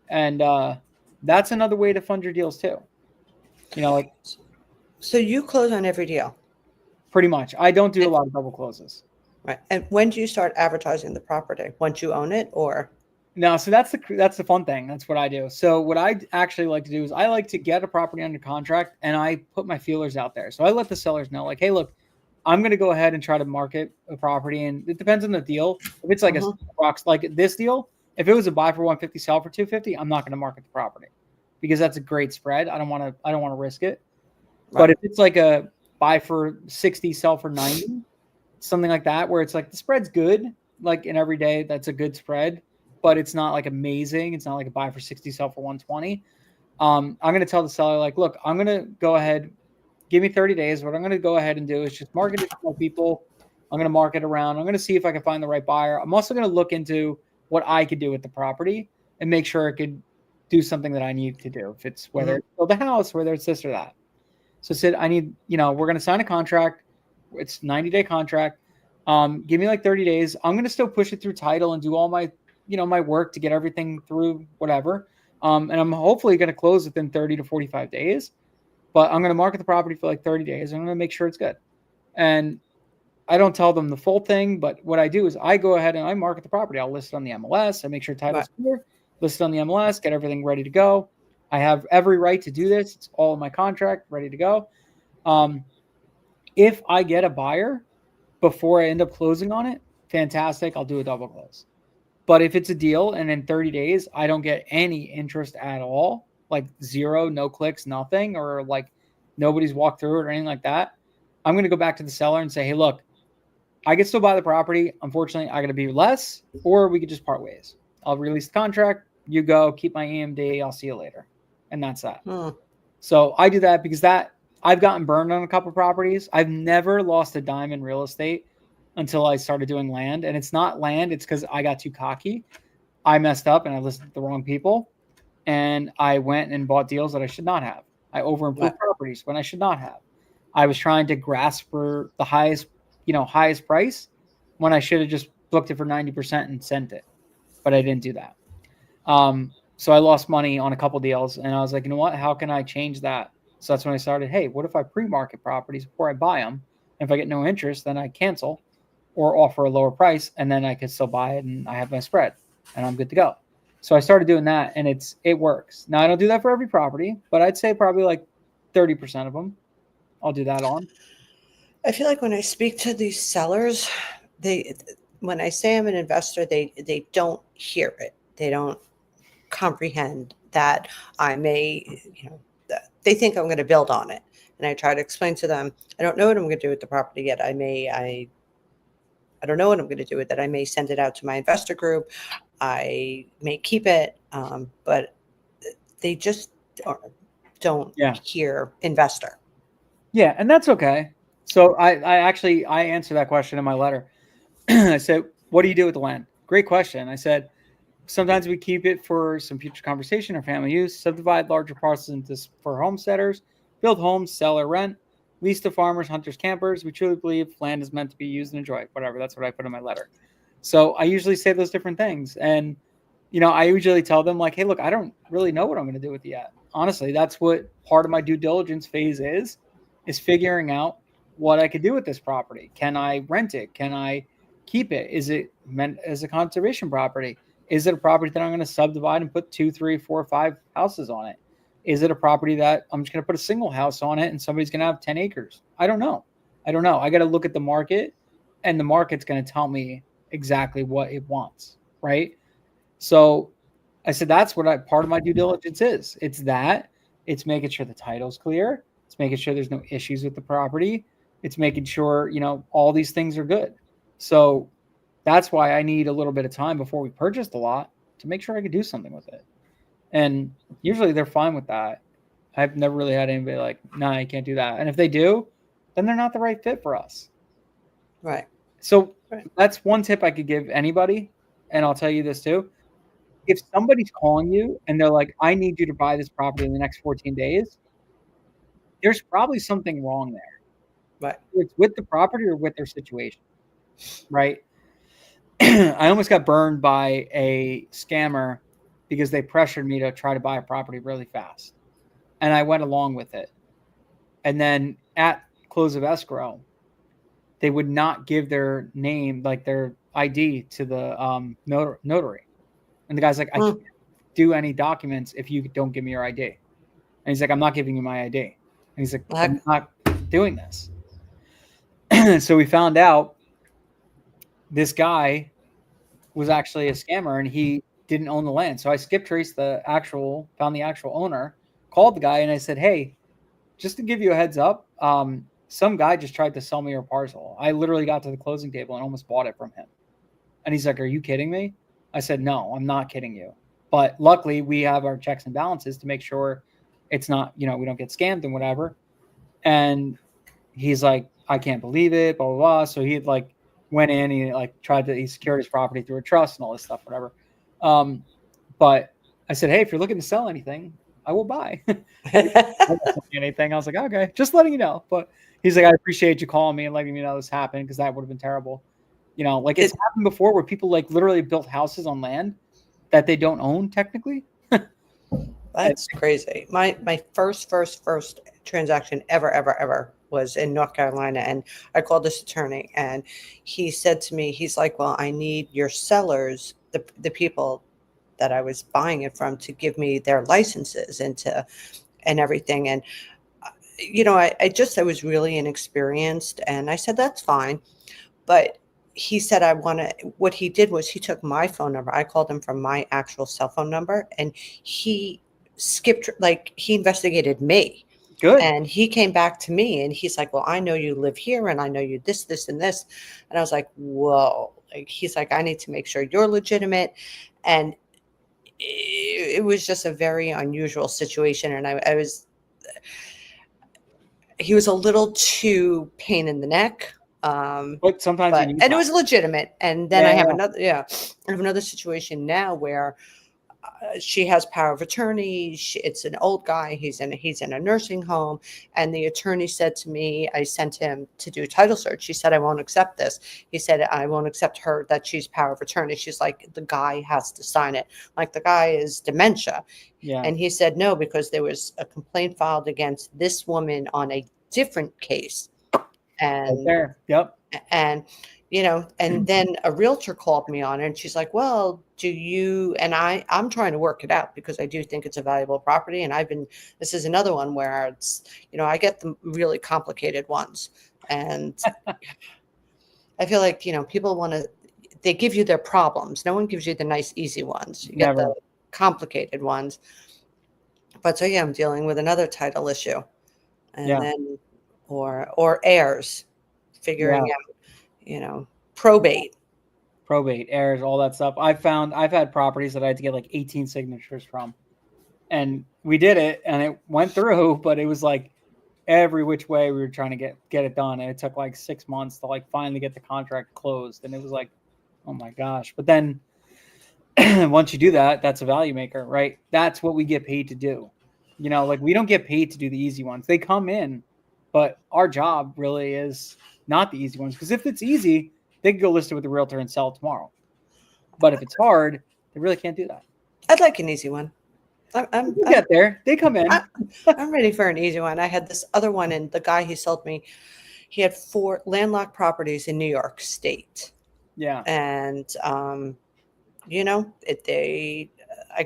And that's another way to fund your deals too. You know, like. So you close on every deal? Pretty much. I don't do a lot of double closes. Right. And when do you start advertising the property? Once you own it, or? No, so that's the fun thing. That's what I do. So what I actually like to do is I like to get a property under contract and I put my feelers out there. So I let the sellers know, like, hey, look, I'm going to go ahead and try to market a property, and it depends on the deal. If it's like a box like this deal, if it was a buy for 150, sell for 250, I'm not going to market the property because that's a great spread. I don't want to risk it. Right. But if it's like a buy for 60, sell for 90, something like that, where it's like the spread's good, like in every day, that's a good spread, but it's not like amazing. It's not like a buy for 60, sell for 120. I'm going to tell the seller, like, look, I'm going to go ahead, give me 30 days. What I'm going to go ahead and do is just market it to more people. I'm going to market around. I'm going to see if I can find the right buyer. I'm also going to look into what I could do with the property and make sure it could do something that I need to do. If it's whether it's build a house, whether it's this or that. So Sid, I need, we're going to sign a contract. It's 90-day contract. Give me like 30 days. I'm going to still push it through title and do all my, my work to get everything through whatever. And I'm hopefully going to close within 30 to 45 days, but I'm going to market the property for like 30 days. I'm going to make sure it's good. And I don't tell them the full thing, but what I do is I go ahead and I market the property. I'll list it on the MLS. I make sure title's clear, list it on the MLS, get everything ready to go. I have every right to do this. It's all in my contract, ready to go. If I get a buyer before I end up closing on it, fantastic. I'll do a double close. But if it's a deal and in 30 days, I don't get any interest at all, like zero, no clicks, nothing, or like nobody's walked through it or anything like that, I'm going to go back to the seller and say, hey, look, I can still buy the property. Unfortunately, I got to be less, or we could just part ways. I'll release the contract. You go, keep my EMD. I'll see you later. And that's that. So I do that because I've gotten burned on a couple properties. I've never lost a dime in real estate until I started doing land. And it's not land, it's because I got too cocky. I messed up and I listened to the wrong people. And I went and bought deals that I should not have. I overimproved properties when I should not have. I was trying to grasp for the highest price when I should have just booked it for 90% and sent it. But I didn't do that. So I lost money on a couple deals, and I was like, you know what? How can I change that? So that's when I started, hey, what if I pre-market properties before I buy them? And if I get no interest, then I cancel or offer a lower price, and then I can still buy it, and I have my spread, and I'm good to go. So I started doing that, and it works. Now, I don't do that for every property, but I'd say probably like 30% of them I'll do that on. I feel like when I speak to these sellers, when I say I'm an investor, they don't hear it. They don't comprehend that I may, they think I'm going to build on it. And I try to explain to them, I don't know what I'm going to do with the property yet. I don't know what I'm going to do with it. I may send it out to my investor group. I may keep it, but they just don't hear investor. Yeah, and that's okay. So I answered that question in my letter. I said, what do you do with the land? Great question. I said, sometimes we keep it for some future conversation or family use, subdivide larger parcels into for homesteaders, build homes, sell or rent, lease to farmers, hunters, campers. We truly believe land is meant to be used and enjoyed. Whatever. That's what I put in my letter. So I usually say those different things. And, I usually tell them like, hey, look, I don't really know what I'm going to do with it yet. Honestly, that's what part of my due diligence phase is figuring out what I could do with this property. Can I rent it? Can I keep it? Is it meant as a conservation property? Is it a property that I'm going to subdivide and put 2, 3, 4, 5 houses on it? Is it a property that I'm just going to put a single house on it and somebody's going to have 10 acres? I don't know. I got to look at the market, and the market's going to tell me exactly what it wants, right? So I said, that's what part of my due diligence is. It's making sure the title's clear. It's making sure there's no issues with the property. It's making sure, all these things are good. So that's why I need a little bit of time before we purchase the lot to make sure I can do something with it. And usually they're fine with that. I've never really had anybody like, nah, I can't do that. And if they do, then they're not the right fit for us. Right. So that's one tip I could give anybody. And I'll tell you this too. If somebody's calling you and they're like, I need you to buy this property in the next 14 days, there's probably something wrong there. Right. It's with the property or with their situation. Right. I almost got burned by a scammer because they pressured me to try to buy a property really fast. And I went along with it. And then at close of escrow, they would not give their name, like their ID, to the notary. And the guy's like, I can't do any documents if you don't give me your ID. And he's like, I'm not giving you my ID. And he's like, I'm not doing this. So we found out this guy was actually a scammer and he didn't own the land. So I skip traced found the actual owner, called the guy, and I said, hey, just to give you a heads up, some guy just tried to sell me your parcel. I literally got to the closing table and almost bought it from him. And he's like, are you kidding me? I said, no, I'm not kidding you. But luckily we have our checks and balances to make sure it's not, we don't get scammed and whatever. And he's like, I can't believe it, blah, blah, blah. So he had went in, he secured his property through a trust and all this stuff, whatever. But I said, hey, if you're looking to sell anything, I will buy. Anything. I was like, okay, just letting you know. But he's like, I appreciate you calling me and letting me know this happened, because that would have been terrible. It's happened before where people literally built houses on land that they don't own technically. That's crazy. My first transaction ever was in North Carolina, and I called this attorney, and he said to me, he's like, well, I need your sellers, the people that I was buying it from, to give me their licenses and everything. And I was really inexperienced, and I said, that's fine. But he said, what he did was he took my phone number. I called him from my actual cell phone number, and he he investigated me. Good. And he came back to me and he's like, well, I know you live here and I know you this, and this. And I was like, whoa. He's like, I need to make sure you're legitimate. And it was just a very unusual situation. And he was a little too pain in the neck. But sometimes you need And it that. was legitimate. And then I have another situation now where she has power of attorney. It's an old guy. He's in a nursing home, and the attorney said to me, I sent him to do a title search. She said, I won't accept this. He said, I won't accept her that she's power of attorney. She's like, the guy has to sign it. Like the guy is dementia. Yeah. And he said no, because there was a complaint filed against this woman on a different case. Right And there. Yep. and and then a realtor called me on it, and she's like, well, do you, and I'm trying to work it out, because I do think it's a valuable property. And this is another one where it's, I get the really complicated ones. And I feel like, people they give you their problems. No one gives you the nice, easy ones. You get Never. the complicated ones. But so, yeah, I'm dealing with another title issue. And then, or heirs, figuring out, probate, heirs, all that stuff. I've had properties that I had to get like 18 signatures from, and we did it, and it went through, but it was like every which way we were trying to get it done, and it took like 6 months to like finally get the contract closed, and it was like, oh my gosh. But then once you do that, that's a value maker, right? That's what we get paid to do. Like we don't get paid to do the easy ones. They come in, but our job really is not the easy ones, because if it's easy, they can go list it with the realtor and sell it tomorrow. But if it's hard, they really can't do that. I'd like an easy one. I'm get there. They come in. I'm ready for an easy one. I had this other one, and the guy he sold me, he had 4 landlocked properties in New York State. Yeah. And I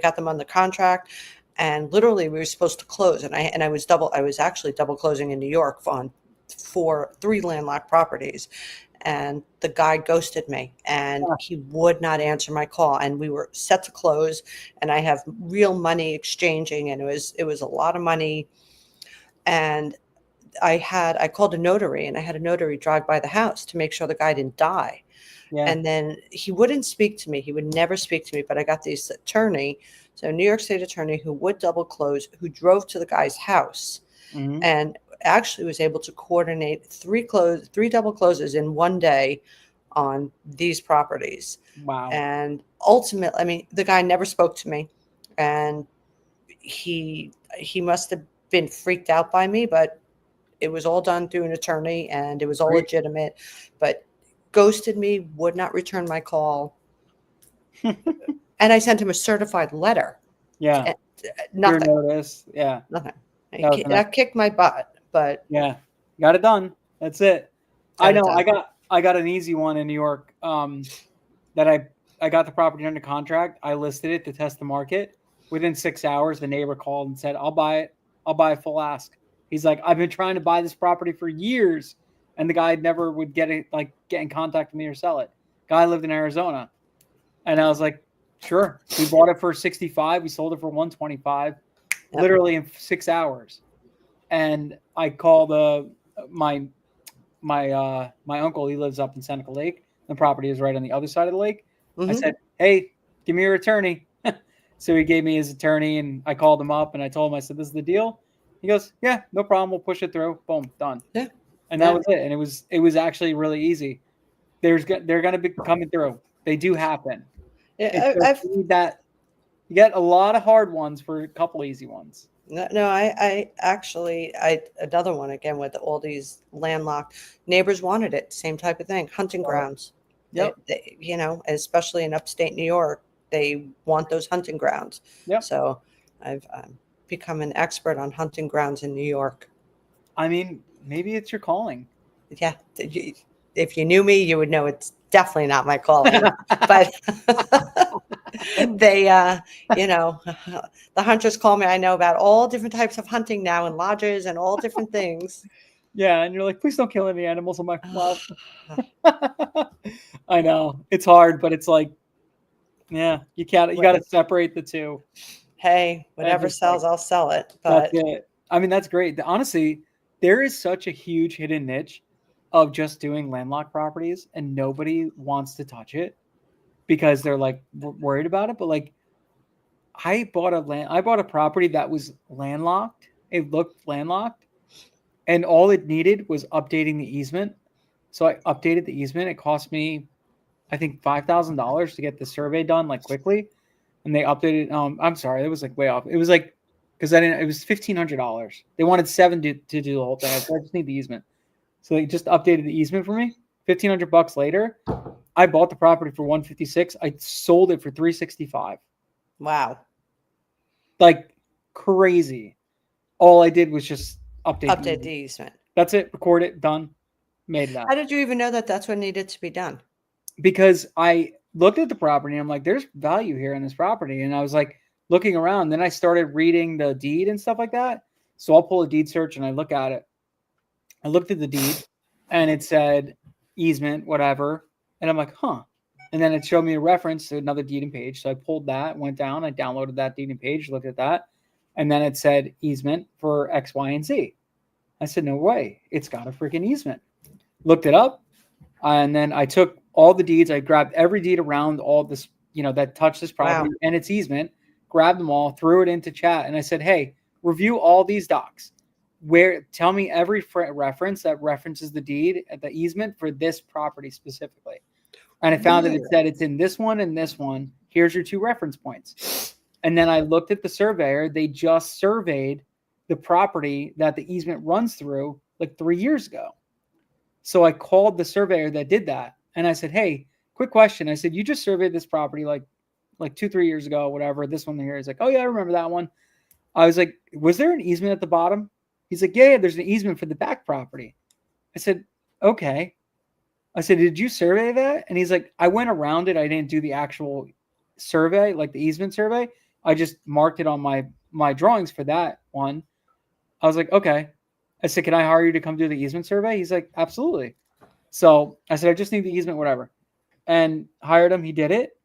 got them on the contract, and literally we were supposed to close, and I was actually double closing in New York on 3 landlocked properties. And the guy ghosted me, and he would not answer my call. And we were set to close, and I have real money exchanging, and it was a lot of money. And I called a notary, and I had a notary drive by the house to make sure the guy didn't die. Yeah. And then he wouldn't speak to me. He would never speak to me. But I got this attorney, so New York State attorney, who would double close, who drove to the guy's house, and actually was able to coordinate 3 double closes in one day on these properties. Wow. And ultimately, I mean, the guy never spoke to me, and he must have been freaked out by me, but it was all done through an attorney, and it was all legitimate. But ghosted me, would not return my call. And I sent him a certified letter. Yeah. Nothing. Your notice. Yeah. Nothing. That kicked my butt. But yeah, got it done. That's it. I know. I got an easy one in New York. That I got the property under contract. I listed it to test the market. Within 6 hours, the neighbor called and said, "I'll buy it. I'll buy a full ask." He's like, "I've been trying to buy this property for years," and the guy never would get in contact with me or sell it. Guy lived in Arizona, and I was like, "Sure." We bought it for 65. We sold it for 125, literally in 6 hours. And I called my uncle. He lives up in Seneca Lake. The property is right on the other side of the lake. I said, "Hey, give me your attorney." So he gave me his attorney, and I called him up, and I told him, I said, "This is the deal." He goes, "Yeah, no problem. We'll push it through." Boom, done. Yeah. And that was it. And it was actually really easy. They're going to be coming through. They do happen. Yeah, you get a lot of hard ones for a couple easy ones. No, I actually, another one again with all these landlocked neighbors wanted it. Same type of thing. Hunting grounds. Yep. Especially in upstate New York, they want those hunting grounds. Yep. So I've become an expert on hunting grounds in New York. I mean, maybe it's your calling. Yeah. If you knew me, you would know it's definitely not my calling. But they, the hunters call me. I know about all different types of hunting now, and lodges and all different things. Yeah, and you're like, "Please don't kill any animals on my well." I know it's hard, but it's like, yeah, you got to separate the two. Hey, whatever sells, I'll sell it. But that's it. I mean, that's great. Honestly, there is such a huge hidden niche of just doing landlocked properties, and nobody wants to touch it because they're like worried about it. But like, I bought a property that was landlocked. It looked landlocked, and all it needed was updating the easement. So I updated the easement. It cost me, I think, $5,000 to get the survey done like quickly. And they updated. I'm sorry, it was like way off. It was like, because I didn't, it was $1,500. They wanted $7 to do the whole thing. I said, I just need the easement. So they just updated the easement for me. $1,500 later, I bought the property for $156. I sold it for $365. Wow. Like crazy. All I did was just update the easement. That's it. Record it. Done. Made it out. How did you even know that that's what needed to be done? Because I looked at the property and I'm like, there's value here in this property. And I was like looking around. Then I started reading the deed and stuff like that. So I'll pull a deed search and I look at it. I looked at the deed and it said easement, whatever. And I'm like, huh. And then it showed me a reference to another deeding page. So I pulled that, went down, I downloaded that deeding page, looked at that. And then it said easement for X, Y, and Z. I said, no way. It's got a freaking easement. Looked it up. And then I took all the deeds. I grabbed every deed around all this, that touched this property and its easement, grabbed them all, threw it into chat. And I said, hey, review all these docs. Tell me every reference that references the deed at the easement for this property specifically. And I found that it said it's in this one and this one. Here's your 2 reference points. And then I looked at the surveyor. They just surveyed the property that the easement runs through like 3 years ago. So I called the surveyor that did that. And I said, hey, quick question. I said, you just surveyed this property like 2-3 years ago, whatever. This one here is like, oh yeah, I remember that one. I was like, was there an easement at the bottom? He's like, yeah, there's an easement for the back property. I said, okay. I said, did you survey that? And he's like, I went around it. I didn't do the actual survey, like the easement survey. I just marked it on my drawings for that one. I was like, okay. I said, can I hire you to come do the easement survey? He's like, absolutely. So I said, I just need the easement, whatever. And hired him. He did it.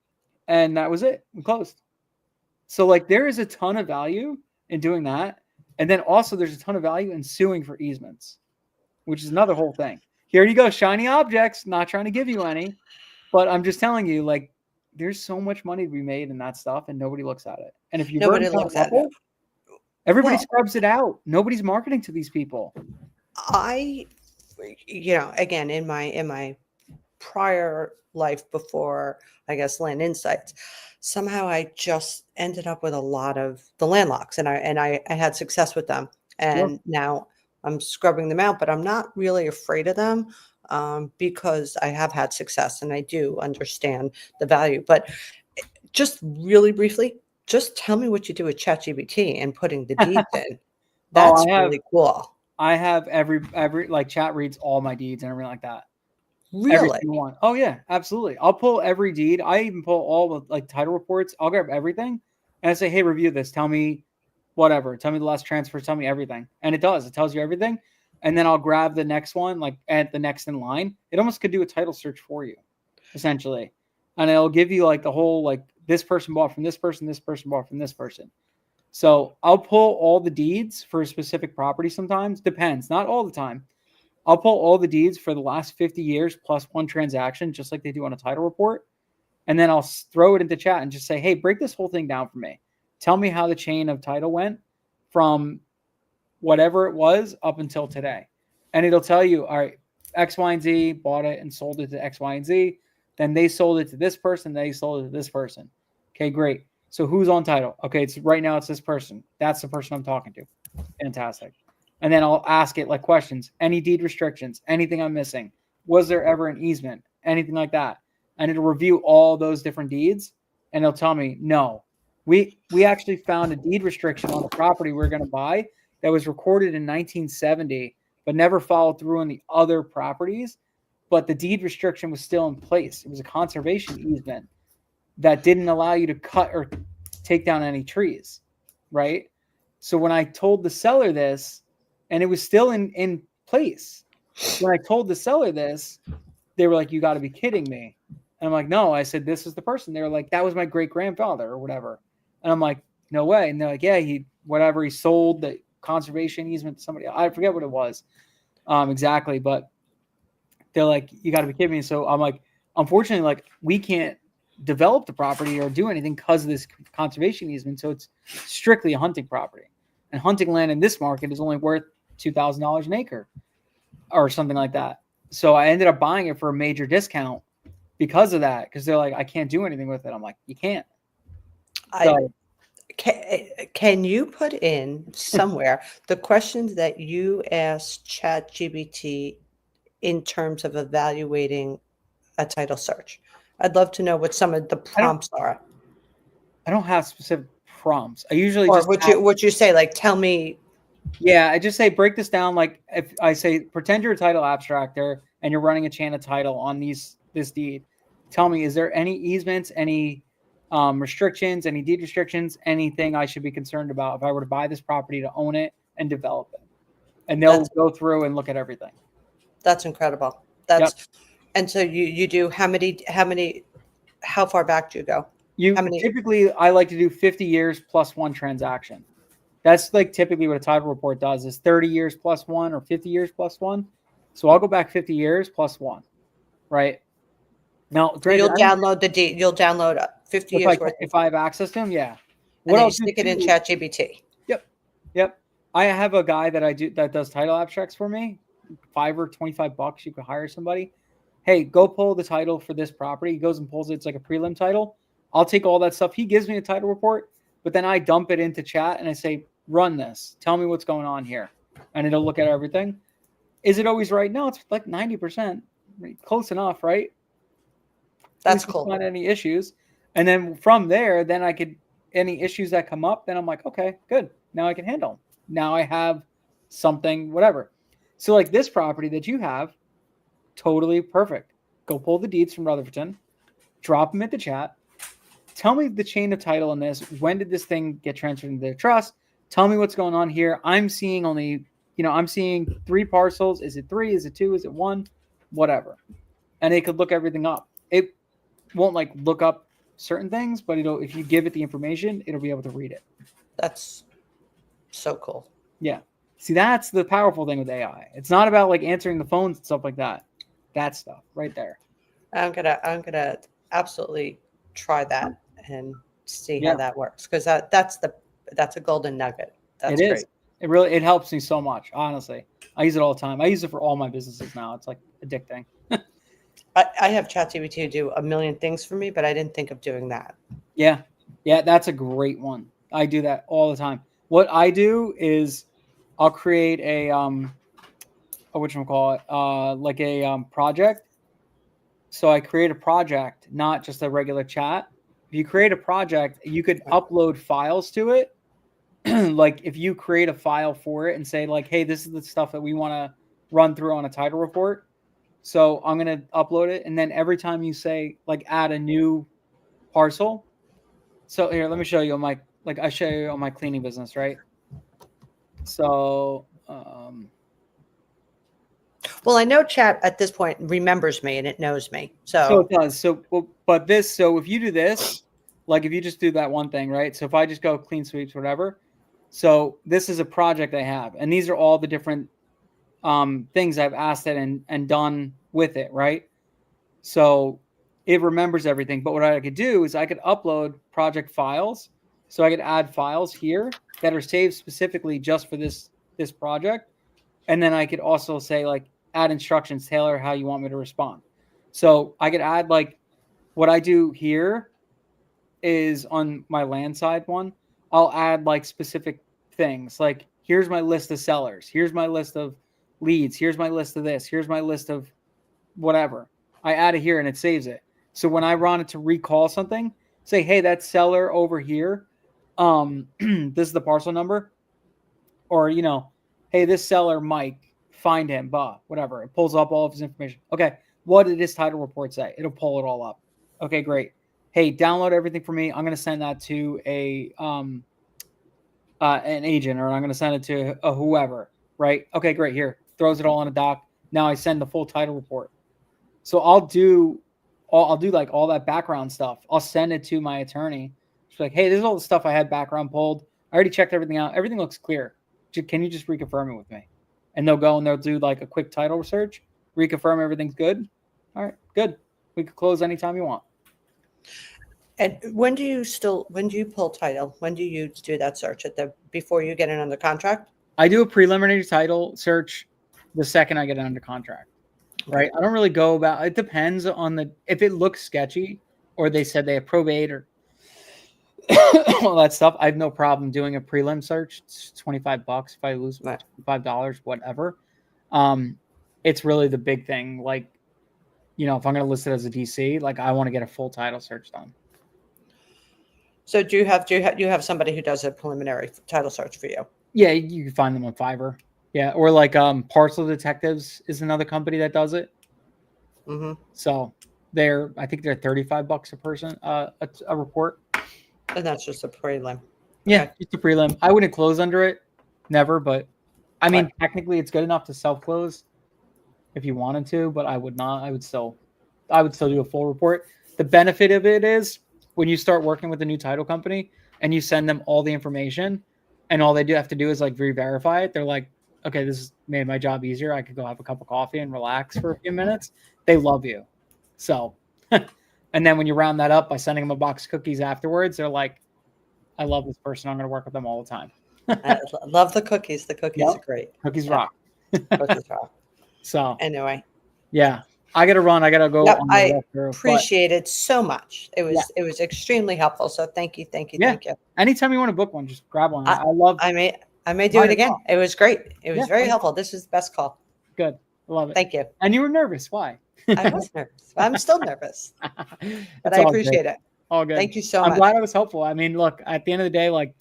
And that was it. We closed. So like there is a ton of value in doing that. And then also there's a ton of value in suing for easements, which is another whole thing. Here you go, shiny objects, not trying to give you any, but I'm just telling you, like, there's so much money to be made in that stuff and nobody looks at it. And if you Nobody looks at it. Everybody scrubs it out. Nobody's marketing to these people. Again, in my prior life before, I guess, Land Insights, somehow I just ended up with a lot of the landlocks, and I had success with them. And now I'm scrubbing them out, but I'm not really afraid of them because I have had success and I do understand the value. But just really briefly, just tell me what you do with ChatGPT and putting the deeds in. That's really cool. I have every like chat reads all my deeds and everything like that. Really? Every single one. Oh yeah, absolutely. I'll pull every deed. I even pull all the like title reports. I'll grab everything and I say, hey, review this. Tell me whatever. Tell me the last transfer. Tell me everything. And it does. It tells you everything. And then I'll grab the next one, like at the next in line. It almost could do a title search for you, essentially. And it'll give you like the whole, like this person bought from this person bought from this person. So I'll pull all the deeds for a specific property sometimes. Depends. Not all the time. I'll pull all the deeds for the last 50 years plus one transaction, just like they do on a title report. And then I'll throw it into chat and just say, hey, break this whole thing down for me. Tell me how the chain of title went from whatever it was up until today. And it'll tell you, all right, X, Y, and Z bought it and sold it to X, Y, and Z. Then they sold it to this person. They sold it to this person. Okay, great. So who's on title? Okay, right now it's this person. That's the person I'm talking to. Fantastic. And then I'll ask it like questions. Any deed restrictions? Anything I'm missing? Was there ever an easement? Anything like that? And it'll review all those different deeds. And it'll tell me, no. We actually found a deed restriction on the property we're going to buy that was recorded in 1970, but never followed through on the other properties. But the deed restriction was still in place. It was a conservation easement that didn't allow you to cut or take down any trees, right? So when I told the seller this, and it was still in place, when I told the seller this, they were like, you got to be kidding me. And I'm like, no. I said, this is the person. They were like, that was my great-grandfather or whatever. And I'm like, no way. And they're like, yeah, he sold the conservation easement to somebody else. I forget what it was exactly, but they're like, you got to be kidding me. So I'm like, unfortunately, like we can't develop the property or do anything because of this conservation easement. So it's strictly a hunting property, and hunting land in this market is only worth $2,000 an acre or something like that. So I ended up buying it for a major discount because of that. Because they're like, I can't do anything with it. I'm like, you can't. So Can you put in somewhere the questions that you asked ChatGPT in terms of evaluating a title search? I'd love to know what some of the prompts are. I don't have specific prompts. I usually Or just would you say, like, tell me? Yeah, I just say break this down. Like if I say pretend you're a title abstractor and you're running a chain of title on this deed, tell me, is there any easements, any restrictions, any deed restrictions, anything I should be concerned about if I were to buy this property to own it and develop it? And they'll go through and look at everything. That's incredible. And so you do how far back do you go? Typically I like to do 50 years plus one transaction. That's like typically what a title report does is 30 years plus one or 50 years plus one. So I'll go back 50 years plus one, right? Now, granted, you'll download the deed. You'll download 50 years worth. If I have access to them, yeah. And then you stick it in ChatGPT. Yep. I have a guy that does title abstracts for me. $5 or $25. You could hire somebody. Hey, go pull the title for this property. He goes and pulls it. It's like a prelim title. I'll take all that stuff. He gives me a title report, but then I dump it into chat and I say, run this. Tell me what's going on here. And it'll look at everything. Is it always right? No, it's like 90%. Close enough, right? That's cool. Not any issues. And then from there, then I could, any issues that come up, then I'm like, okay, good. Now I can handle them. Now I have something, whatever. So like this property that you have, totally perfect. Go pull the deeds from Rutherfordton, drop them at the chat. Tell me the chain of title in this. When did this thing get transferred into their trust? Tell me what's going on here. I'm seeing only, I'm seeing 3 parcels. Is it 3? Is it 2? Is it 1? Whatever. And it could look everything up. It won't like look up certain things, but if you give it the information, it'll be able to read it. That's so cool. Yeah. See, that's the powerful thing with AI. It's not about like answering the phones and stuff like that. That stuff right there. I'm gonna absolutely try that and see how that works, because that's a golden nugget. That's great. It helps me so much. Honestly, I use it all the time. I use it for all my businesses now. It's like addicting. I have ChatGPT do a million things for me, but I didn't think of doing that. Yeah, that's a great one. I do that all the time. What I do is I'll create a like a project. So I create a project, not just a regular chat. If you create a project, you could upload files to it. Like if you create a file for it and say like, hey, this is the stuff that we want to run through on a title report. So I'm going to upload it. And then every time you say like add a new parcel. So here, let me show you on my, like I show you on my cleaning business, right? So, well, I know chat at this point remembers me and it knows me. So it does. So if you do this, like if you just do that one thing, right? So if I just go clean sweeps, whatever. So this is a project I have, and these are all the different things I've asked it and done with it, right? So it remembers everything. But what I could do is I could upload project files. So I could add files here that are saved specifically just for this project. And then I could also say like add instructions, tailor how you want me to respond. So I could add like what I do here is on my land side one. I'll add like specific things like here's my list of sellers. Here's my list of leads. Here's my list of this. Here's my list of whatever. I add it here and it saves it. So when I want it to recall something, say, hey, that seller over here, this is the parcel number. Or, hey, this seller, Mike, find him, whatever. It pulls up all of his information. Okay, what did his title report say? It'll pull it all up. Okay, great. Hey, download everything for me. I'm going to send that to an agent, or I'm going to send it to a whoever, right? Okay, great. Here, throws it all on a doc. Now I send the full title report. So I'll do like all that background stuff. I'll send it to my attorney. She's like, hey, this is all the stuff I had background pulled. I already checked everything out. Everything looks clear. Can you just reconfirm it with me? And they'll go and they'll do like a quick title search, reconfirm everything's good. All right, good. We could close anytime you want. And when do you pull title? When do you do that search before you get it under contract? I do a preliminary title search the second I get it under contract. right? I don't really go about, it depends on if it looks sketchy or they said they have probate or all that stuff. I have no problem doing a prelim search. It's $25 if I lose Right. $5, whatever. It's really the big thing. Like, if I'm going to list it as a DC, like I want to get a full title search done. So do you have somebody who does a preliminary title search for you? Yeah, you can find them on Fiverr. Yeah, or like Parcel Detectives is another company that does it. Mm-hmm. So I think they're $35 a person, a report. And that's just a prelim. Yeah, Okay. just a prelim. I wouldn't close under it, never. But I mean, Right. technically, it's good enough to self close if you wanted to. But I would not. I would still do a full report. The benefit of it is when you start working with a new title company and you send them all the information, and all they do have to do is like re-verify it. They're like, okay, this has made my job easier. I could go have a cup of coffee and relax for a few minutes. They love you. So, and then when you round that up by sending them a box of cookies afterwards, they're like, I love this person. I'm going to work with them all the time. I love the cookies. The cookies Yep. are great. Cookies rock. Cookies rock. So Anyway. yeah, I got to run. I got to go. Yep, On the I walk through, appreciate it so much. It Yeah. was extremely helpful. So thank you. Yeah. Thank you. Anytime you want to book one, just grab one. I may do Mine it as again. well. It was great. It was Yeah, very mine as helpful. This is the best call. Good. I love it. Thank you. And you were nervous. Why? I was nervous. I'm still nervous, but It's I all appreciate good. it. All good. Thank you so I'm much. glad I was helpful. I mean, look, at the end of the day, like,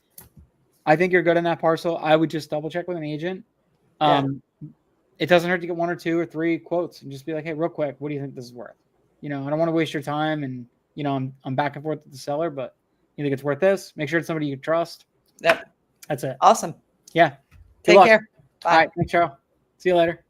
I think you're good in that parcel. I would just double check with an agent. It doesn't hurt to get 1 or 2 or 3 quotes and just be like, hey, real quick, what do you think this is worth? I don't want to waste your time. And, I'm back and forth with the seller, but you think it's worth this? Make sure it's somebody you can trust. Yep. That's it. Awesome. Yeah. Good Take luck. care. Bye. All right. Thanks, Cheryl. See you later.